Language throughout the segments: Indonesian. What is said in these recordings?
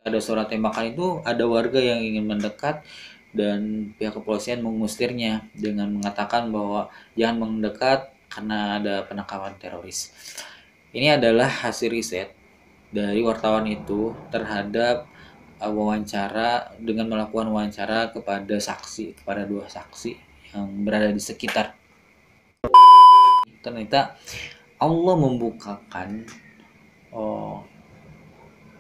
ada suara tembakan itu ada warga yang ingin mendekat dan pihak kepolisian mengusirnya dengan mengatakan bahwa jangan mendekat karena ada penangkapan teroris. Ini adalah hasil riset dari wartawan itu terhadap wawancara dengan melakukan wawancara kepada dua saksi yang berada di sekitar. Ternyata Allah membukakan oh,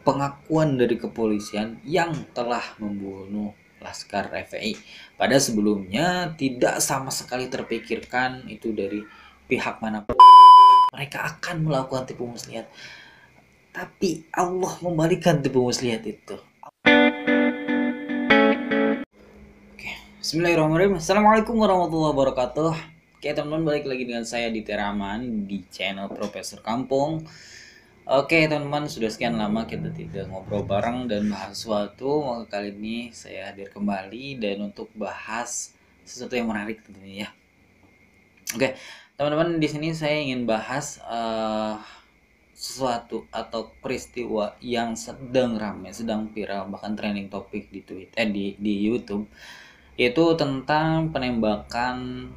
pengakuan dari kepolisian yang telah membunuh Laskar FPI. Pada sebelumnya tidak sama sekali terpikirkan itu dari pihak manapun mereka akan melakukan tipu muslihat. Tapi Allah membalikan tipu muslihat itu. Oke, Bismillahirrahmanirrahim. Assalamualaikum warahmatullahi wabarakatuh. Oke teman-teman, balik lagi dengan saya di Teraman di channel Profesor Kampung. Oke teman-teman, sudah sekian lama kita tidak ngobrol bareng dan bahas sesuatu. Maka kali ini saya hadir kembali dan untuk bahas sesuatu yang menarik tentunya ya. Oke teman-teman, di sini saya ingin bahas sesuatu atau peristiwa yang sedang ramai, sedang viral, bahkan trending topik di Twitter, di YouTube, yaitu tentang penembakan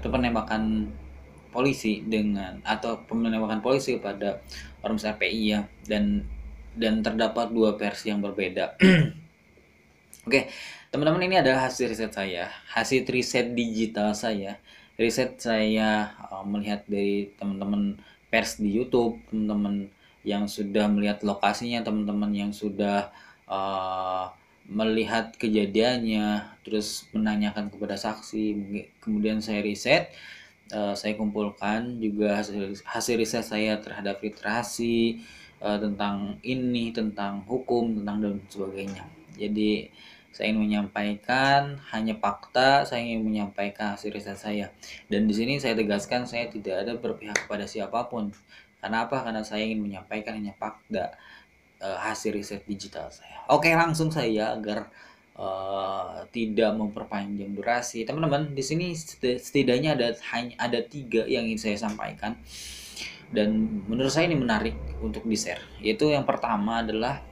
penembakan polisi dengan atau penembakan polisi kepada Ormas RPI ya, dan terdapat dua versi yang berbeda. Oke, teman-teman, ini adalah hasil riset saya, hasil riset digital saya, riset saya melihat dari teman-teman pers di YouTube, teman-teman yang sudah melihat lokasinya, teman-teman yang sudah melihat kejadiannya, terus menanyakan kepada saksi, kemudian saya riset. Saya kumpulkan juga hasil riset saya terhadap literasi tentang ini, tentang hukum, tentang dan sebagainya. Jadi saya ingin menyampaikan hanya fakta, saya ingin menyampaikan hasil riset saya. Dan di sini saya tegaskan saya tidak ada berpihak kepada siapapun. Karena apa? Karena saya ingin menyampaikan hanya fakta hasil riset digital saya. Oke, langsung saya agar tidak memperpanjang durasi. Teman-teman, di sini setidaknya ada 3 yang ingin saya sampaikan dan menurut saya ini menarik untuk di-share. Yaitu yang pertama adalah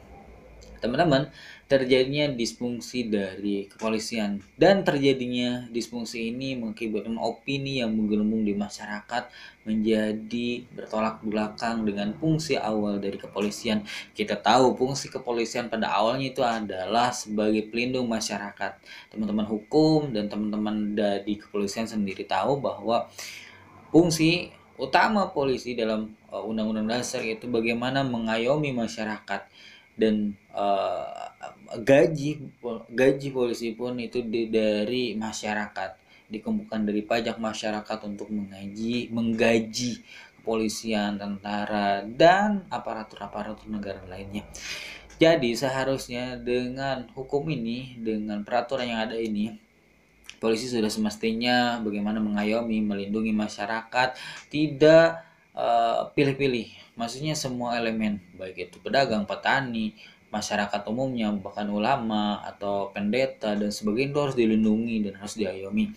teman-teman, terjadinya disfungsi dari kepolisian, dan terjadinya disfungsi ini mengakibatkan opini yang menggelembung di masyarakat menjadi bertolak belakang dengan fungsi awal dari kepolisian. Kita tahu fungsi kepolisian pada awalnya itu adalah sebagai pelindung masyarakat. Teman-teman hukum dan teman-teman dari kepolisian sendiri tahu bahwa fungsi utama polisi dalam Undang-Undang Dasar yaitu bagaimana mengayomi masyarakat, dan gaji polisi pun itu dari masyarakat, dikumpulkan dari pajak masyarakat untuk menggaji kepolisian, tentara, dan aparatur negara lainnya. Jadi seharusnya dengan hukum ini, dengan peraturan yang ada ini, polisi sudah semestinya bagaimana mengayomi, melindungi masyarakat, tidak pilih-pilih. Maksudnya semua elemen, baik itu pedagang, petani, masyarakat umumnya, bahkan ulama atau pendeta dan sebagainya, itu harus dilindungi dan harus diayomi.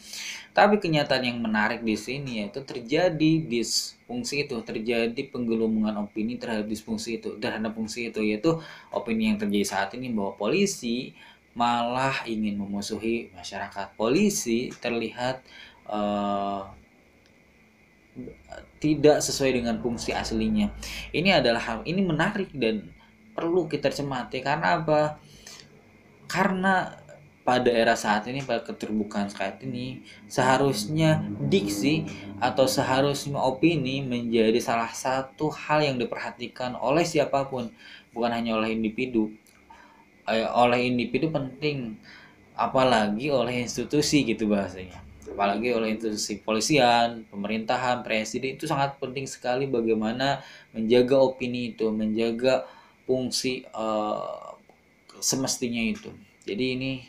Tapi kenyataan yang menarik di sini yaitu terjadi disfungsi itu, terjadi penggelembungan opini terhadap disfungsi itu, terhadap fungsi itu, yaitu opini yang terjadi saat ini bahwa polisi malah ingin memusuhi masyarakat. Polisi terlihat tidak sesuai dengan fungsi aslinya. Ini menarik dan perlu kita cermati. Karena apa? Karena pada era saat ini, pada keterbukaan saat ini, seharusnya diksi atau seharusnya opini menjadi salah satu hal yang diperhatikan oleh siapapun, bukan hanya oleh individu. Oleh individu penting, apalagi oleh institusi gitu bahasanya, apalagi oleh institusi polisian, pemerintahan, presiden, itu sangat penting sekali bagaimana menjaga opini itu, menjaga fungsi semestinya itu. Jadi ini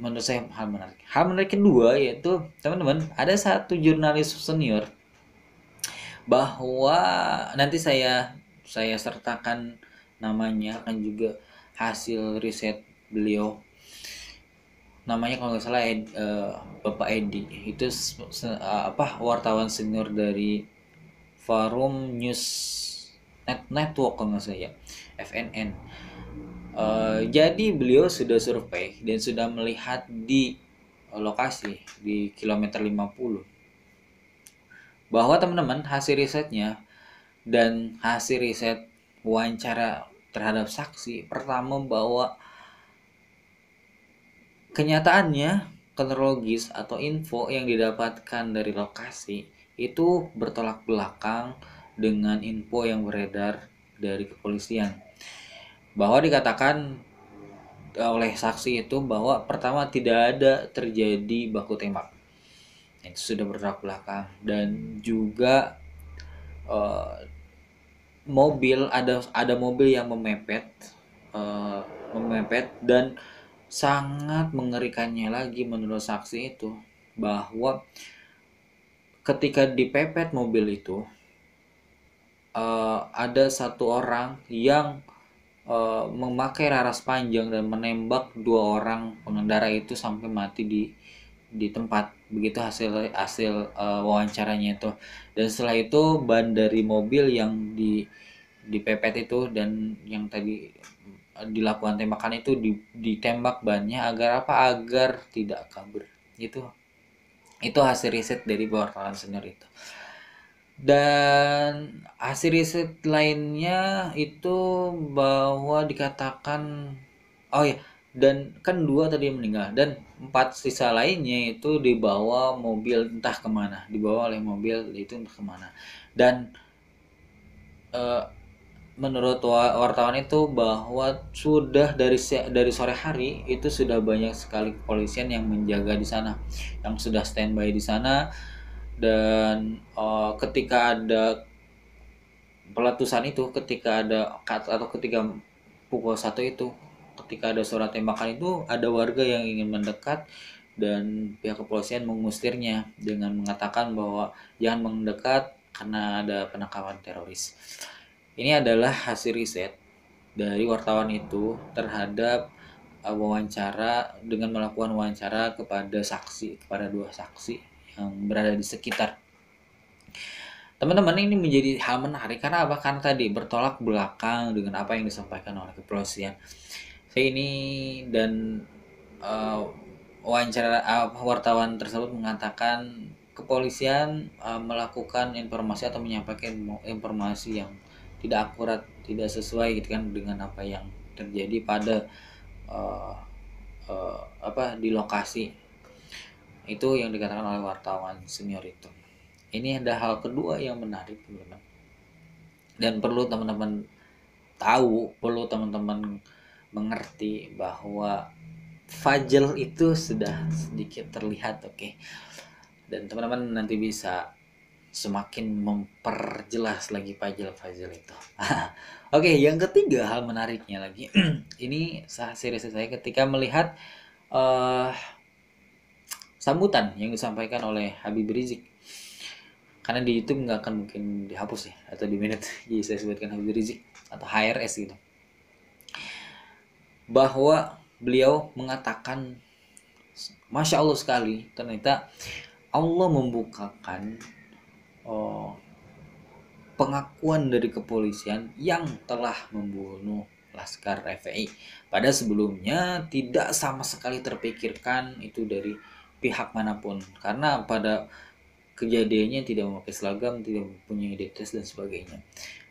menurut saya hal menarik kedua yaitu, teman-teman, ada satu jurnalis senior, bahwa nanti saya sertakan namanya, akan juga hasil riset beliau. Namanya kalau nggak salah Bapak Edi, itu wartawan senior dari Forum News Network kalau nggak salah ya, FNN. Jadi beliau sudah survei dan sudah melihat di lokasi di kilometer 50 bahwa teman-teman hasil risetnya dan hasil riset wawancara terhadap saksi pertama bahwa kenyataannya kronologis atau info yang didapatkan dari lokasi itu bertolak belakang dengan info yang beredar dari kepolisian, bahwa dikatakan oleh saksi itu bahwa pertama tidak ada terjadi baku tembak, itu sudah bertolak belakang. Dan juga eh, ada mobil yang eh, memepet. Dan sangat mengerikannya lagi menurut saksi itu bahwa ketika dipepet mobil itu ada satu orang yang memakai laras panjang dan menembak dua orang pengendara itu sampai mati di tempat. Begitu hasil hasil wawancaranya itu. Dan setelah itu ban dari mobil yang dipepet itu dan yang tadi dilakukan tembakan itu ditembak bannya agar apa, agar tidak kabur. Itu hasil riset dari wartawan senior itu. Dan hasil riset lainnya itu bahwa dikatakan, oh ya, dan kan dua tadi yang meninggal dan 4 sisa lainnya itu dibawa mobil entah kemana, dibawa oleh mobil itu entah kemana. Dan eh, menurut wartawan itu bahwa sudah dari sore hari itu sudah banyak sekali kepolisian yang menjaga di sana, yang sudah standby di sana. Dan ketika ada peletusan itu, ketika ada atau ketika pukul 1 itu, ketika ada suara tembakan itu, ada warga yang ingin mendekat dan pihak kepolisian mengusirnya dengan mengatakan bahwa jangan mendekat karena ada penangkapan teroris. Ini adalah hasil riset dari wartawan itu terhadap wawancara, dengan melakukan wawancara kepada dua saksi yang berada di sekitar. Teman-teman, ini menjadi hal menarik karena apa? Karena tadi bertolak belakang dengan apa yang disampaikan oleh kepolisian. Saya ini dan wartawan tersebut mengatakan kepolisian melakukan informasi atau menyampaikan informasi yang tidak akurat, tidak sesuai gitu kan dengan apa yang terjadi pada uh, di lokasi. Itu yang dikatakan oleh wartawan senior itu. Ini ada hal kedua yang menarik, teman-teman, dan perlu teman-teman tahu, perlu teman-teman mengerti bahwa Fajl itu sudah sedikit terlihat, oke. Dan teman-teman nanti bisa semakin memperjelas lagi Fajl itu. Oke, yang ketiga hal menariknya lagi, ini serius saya ketika melihat sambutan yang disampaikan oleh Habib Rizik. Karena di YouTube nggak akan mungkin dihapus ya atau di minute, jadi saya sebutkan Habib Rizik atau HRS gitu, bahwa beliau mengatakan, Masya Allah sekali, ternyata Allah membukakan pengakuan dari kepolisian yang telah membunuh Laskar FPI. Pada sebelumnya tidak sama sekali terpikirkan itu dari pihak manapun, karena pada kejadiannya tidak memakai seragam, tidak mempunyai identitas dan sebagainya.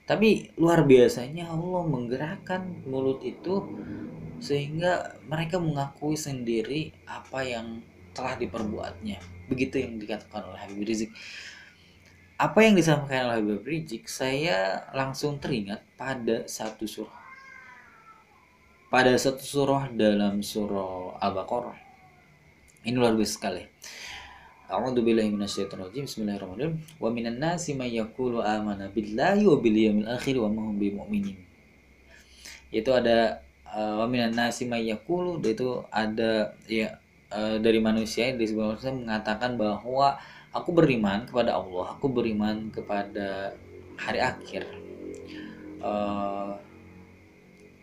Tapi luar biasanya Allah menggerakkan mulut itu sehingga mereka mengakui sendiri apa yang telah diperbuatnya. Begitu yang dikatakan oleh Habib Rizik. Apa yang disampaikan oleh Habib Rizik, saya langsung teringat pada satu surah. Pada satu surah dalam surah Al-Baqarah. Ini luar biasa sekali. A'udzu billahi minasyaitonir rajim. Bismillahirrahmanirrahim. Wa minan nasi may yaqulu amana billahi wa bil yawmil akhir wa ma hum bimumin. Itu ada wa minan nasi may yaqulu, itu ada ya dari manusia, dari sebuah manusia mengatakan bahwa aku beriman kepada Allah, aku beriman kepada hari akhir.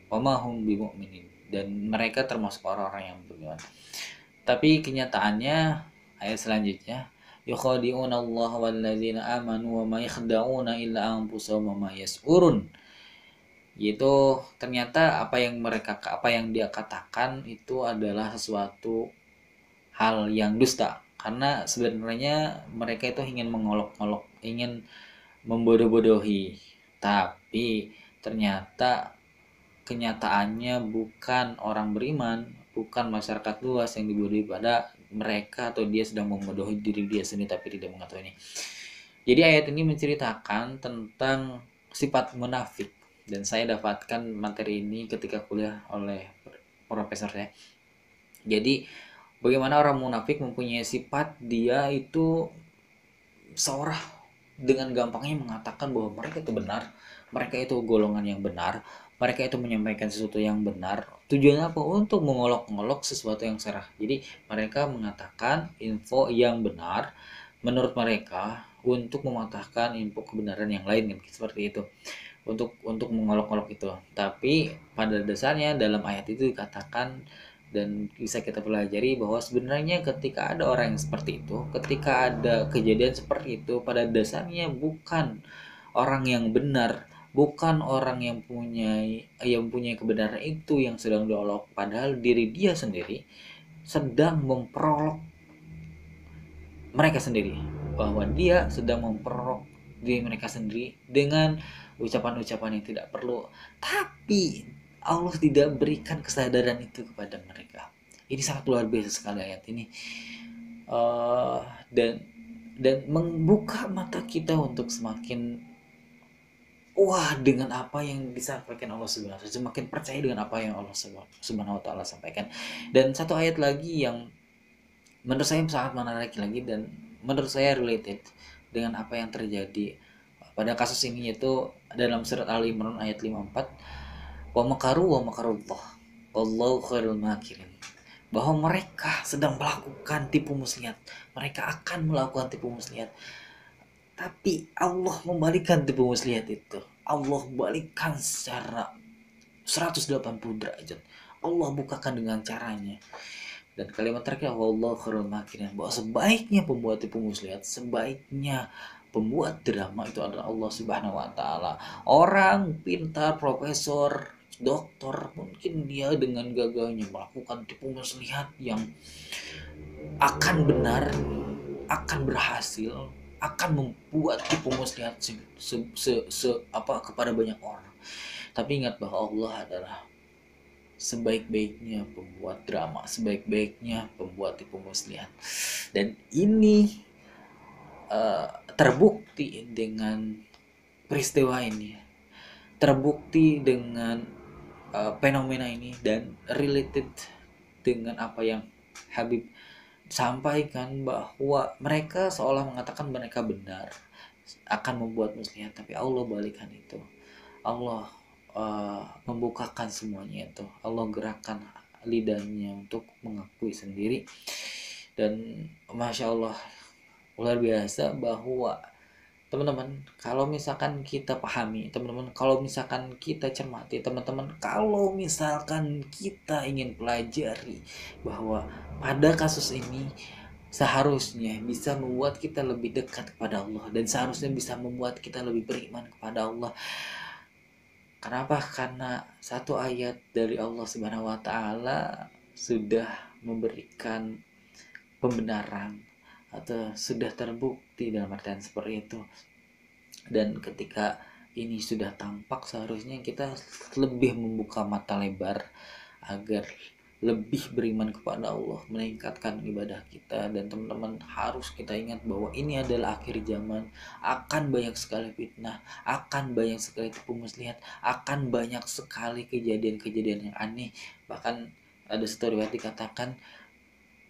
Wa ma hum bimumin, dan mereka termasuk orang-orang yang beriman. Tapi kenyataannya ayat selanjutnya, yukhadi'una Allah walladzina amanu wa ma yakhda'una illa anfusahum wa ma yas'urun. yaitu ternyata apa yang dia katakan itu adalah sesuatu hal yang dusta, karena sebenarnya mereka itu ingin mengolok-olok, ingin membodoh-bodohi, tapi ternyata kenyataannya bukan orang beriman, bukan masyarakat luas yang dibodohi, pada mereka atau dia sedang membodohi diri dia sendiri tapi tidak mengetahui ini. Jadi ayat ini menceritakan tentang sifat munafik, dan saya dapatkan materi ini ketika kuliah oleh profesor saya. Jadi bagaimana orang munafik mempunyai sifat dia itu seorang dengan gampangnya mengatakan bahwa mereka itu benar, mereka itu golongan yang benar, mereka itu menyampaikan sesuatu yang benar. Tujuannya apa? Untuk mengolok-olok sesuatu yang salah. Jadi mereka mengatakan info yang benar menurut mereka untuk mematahkan info kebenaran yang lain, kan seperti itu. Untuk mengolok-olok itu. Tapi pada dasarnya dalam ayat itu dikatakan dan bisa kita pelajari bahwa sebenarnya ketika ada orang yang seperti itu, ketika ada kejadian seperti itu, pada dasarnya bukan orang yang benar, bukan orang yang punya kebenaran itu yang sedang diolok, padahal diri dia sendiri sedang memperolok mereka sendiri, bahwa dia sedang memperolok diri mereka sendiri dengan ucapan-ucapan yang tidak perlu, tapi Allah tidak berikan kesadaran itu kepada mereka. Ini sangat luar biasa sekali ayat ini. uh, dan dan membuka mata kita untuk semakin wah dengan apa yang disampaikan Allah Subhanahu wa taala, semakin percaya dengan apa yang Allah Subhanahu wa taala sampaikan. Dan satu ayat lagi yang menurut saya sangat menarik lagi dan menurut saya related dengan apa yang terjadi pada kasus ini, yaitu dalam surat Al Imran ayat 54, wa makaru wa makarullah wallahu khairul makirin, bahwa mereka sedang melakukan tipu muslihat, mereka akan melakukan tipu muslihat, tapi Allah membalikkan tipu muslihat itu, Allah balikkan secara 180 derajat, Allah bukakan dengan caranya. Dan kalimat terakhir Allah khairul makirin, bahwa sebaiknya pembuat tipu muslihat, sebaiknya pembuat drama itu adalah Allah Subhanahu wa taala. Orang pintar, profesor, dokter, mungkin dia dengan gagahnya melakukan tipu muslihat yang akan benar, akan berhasil, akan membuat tipu muslihat kepada banyak orang. Tapi ingat bahwa Allah adalah sebaik-baiknya pembuat drama, sebaik-baiknya pembuat tipu muslihat. Dan ini terbukti dengan peristiwa ini, terbukti dengan fenomena ini, dan related dengan apa yang Habib sampaikan, bahwa mereka seolah mengatakan mereka benar akan membuat muslihat, tapi Allah balikan itu. Allah membukakan semuanya itu, Allah gerakkan lidahnya untuk mengakui sendiri. Dan Masya Allah, luar biasa bahwa teman-teman, kalau misalkan kita pahami, teman-teman, kalau misalkan kita cermati, teman-teman, kalau misalkan kita ingin pelajari bahwa pada kasus ini seharusnya bisa membuat kita lebih dekat kepada Allah, dan seharusnya bisa membuat kita lebih beriman kepada Allah. Kenapa? Karena satu ayat dari Allah Subhanahu wa taala sudah memberikan pembenaran atau sudah terbukti dalam artian seperti itu. Dan ketika ini sudah tampak, seharusnya kita lebih membuka mata lebar agar lebih beriman kepada Allah, meningkatkan ibadah kita. Dan teman-teman, harus kita ingat bahwa ini adalah akhir zaman, akan banyak sekali fitnah, akan banyak sekali tipu muslihat, akan banyak sekali kejadian-kejadian yang aneh. Bahkan ada satu riwayat dikatakan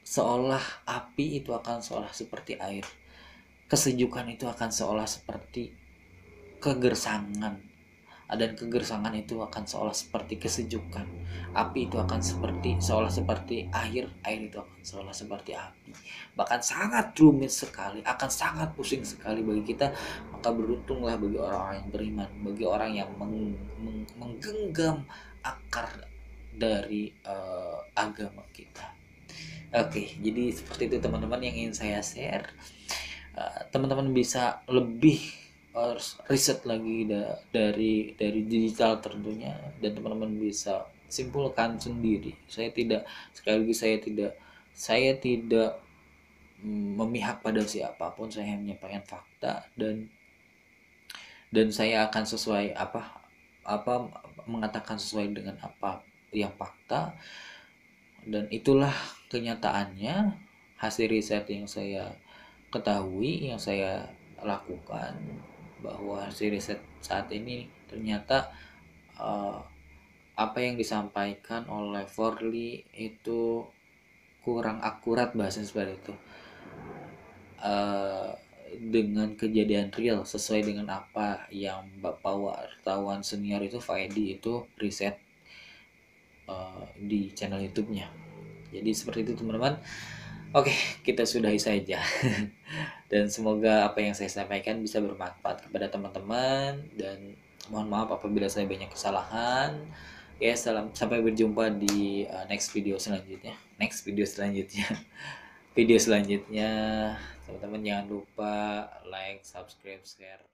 seolah api itu akan seolah seperti air, kesejukan itu akan seolah seperti kegersangan, dan kegersangan itu akan seolah seperti kesejukan, api itu akan seolah seperti air, air itu akan seolah seperti api. Bahkan sangat rumit sekali, akan sangat pusing sekali bagi kita. Maka beruntunglah bagi orang-orang yang beriman, bagi orang yang menggenggam akar dari agama kita. Oke, jadi seperti itu teman-teman yang ingin saya share. Teman-teman bisa lebih riset lagi dari digital tentunya, dan teman-teman bisa simpulkan sendiri. Sekali lagi saya tidak memihak pada siapapun, saya hanya menyampaikan fakta, dan saya akan sesuai apa mengatakan sesuai dengan apa yang fakta, dan itulah kenyataannya. Hasil riset yang saya ketahui, yang saya lakukan, bahwa hasil riset saat ini ternyata uh, apa yang disampaikan oleh Forli itu kurang akurat, bahasa seperti itu, uh, dengan kejadian real, sesuai dengan apa yang Bapak wartawan senior itu Faedi itu riset di channel YouTube-nya. Jadi seperti itu teman-teman. Oke, kita sudahi saja. Dan semoga apa yang saya sampaikan bisa bermanfaat kepada teman-teman, dan mohon maaf apabila saya banyak kesalahan. Ya, sampai berjumpa di next video selanjutnya. Video selanjutnya. Teman-teman jangan lupa like, subscribe, share.